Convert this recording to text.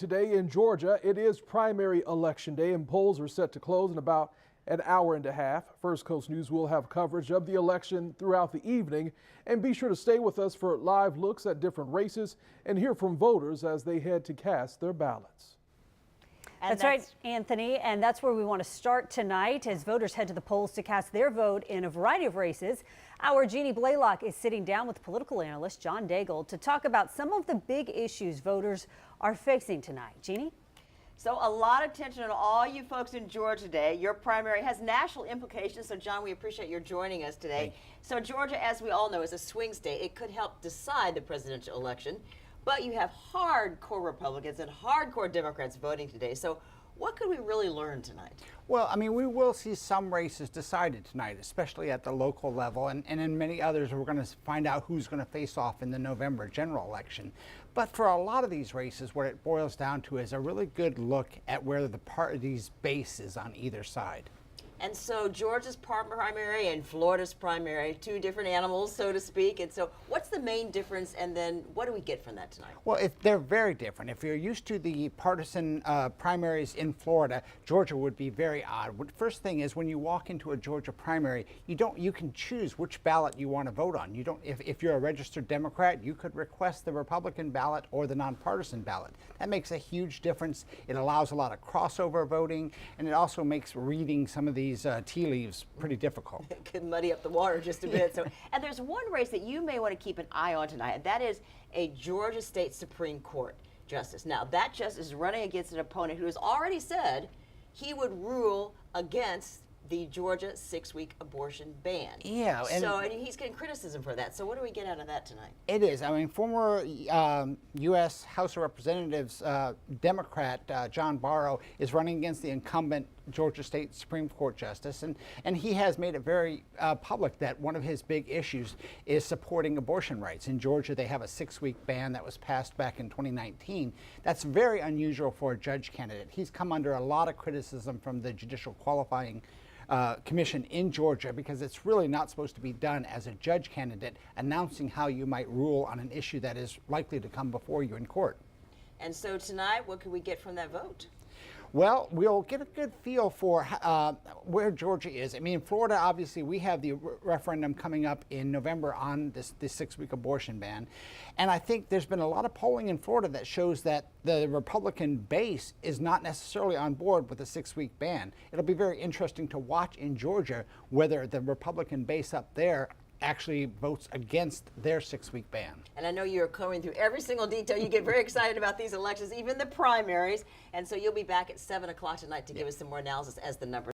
Today in Georgia, it is primary election day and polls are set to close in about an hour and a half. First Coast News will have coverage of the election throughout the evening, and be sure to stay with us for live looks at different races and hear from voters as they head to cast their ballots. That's right, Anthony, and that's where we want to start tonight as voters head to the polls to cast their vote in a variety of races. Our Jeannie Blaylock is sitting down with political analyst John Daigle to talk about some of the big issues voters are facing tonight. Jeannie? So a lot of attention on all you folks in Georgia today. Your primary has national implications. So John, we appreciate your joining us today. So Georgia, as we all know, is a swing state. It could help decide the presidential election. But you have hardcore Republicans and hardcore Democrats voting today. So what could we really learn tonight? Well, I mean, we will see some races decided tonight, especially at the local level, and in many others we're going to find out who's going to face off in the November general election. But for a lot of these races, what it boils down to is a really good look at where the party's base is on either side. And so Georgia's primary and Florida's primary, two different animals, so to speak. And so what's the main difference, and then what do we get from that tonight? Well, they're very different. If you're used to the partisan primaries in Florida, Georgia would be very odd. First thing is, when you walk into a Georgia primary, you can choose which ballot you want to vote on. You don't. If you're a registered Democrat, you could request the Republican ballot or the nonpartisan ballot. That makes a huge difference. It allows a lot of crossover voting, and it also makes reading some of these tea leaves pretty difficult. It could muddy up the water just a bit. So, and there's one race that you may want to keep an eye on tonight, and that is a Georgia State Supreme Court justice. Now, that justice is running against an opponent who has already said he would rule against the Georgia 6-week abortion ban. Yeah. And he's getting criticism for that. So what do we get out of that tonight? It is. I mean, former U.S. House of Representatives Democrat John Barrow is running against the incumbent Georgia State Supreme Court Justice, and he has made it very public that one of his big issues is supporting abortion rights. In Georgia, they have a 6-week ban that was passed back in 2019. That's very unusual for a judge candidate. He's come under a lot of criticism from the Judicial Qualifying Commission in Georgia, because it's really not supposed to be done as a judge candidate announcing how you might rule on an issue that is likely to come before you in court. And so tonight, what could we get from that vote? Well, we'll get a good feel for where Georgia is. I mean, in Florida, obviously, we have the referendum coming up in November on this 6-week abortion ban. And I think there's been a lot of polling in Florida that shows that the Republican base is not necessarily on board with the 6-week ban. It'll be very interesting to watch in Georgia whether the Republican base up there actually votes against their 6-week ban. And I know you're covering through every single detail. You get very excited about these elections, even the primaries. And so you'll be back at 7 o'clock tonight to give us some more analysis as the numbers